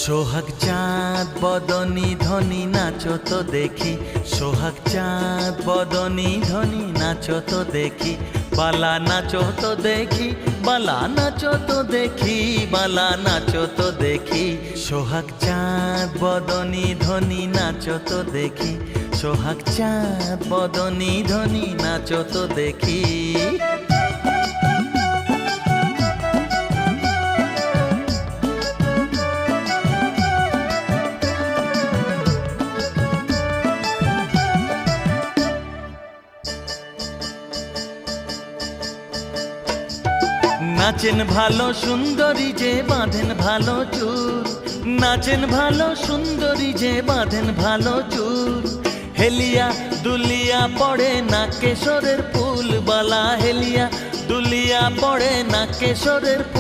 সোহাগ চাঁদ বদনী ধ্বনি নাচো তো দেখি, সোহাগ চাঁদ বদনী ধ্বনি নাচো তো দেখি, বালা নাচো তো দেখি, বালা নাচো তো দেখি, বালা নাচো তো দেখি। সোহাগ চাঁদ বদনী ধ্বনি নাচো তো দেখি, সোহাগ চাঁদ বদনী ধ্বনি নাচো তো দেখি। নাচেন ভালো সুন্দরী যে বাঁধেন ভালো চুল, নাচেন ভালো সুন্দরী যে বাঁধেন ভালো চুল। হেলিয়া দুলিয়া পড়ে না কেশরের ফুল, বালা হেলিয়া দুলিয়া পড়ে না কেশরের ফুল।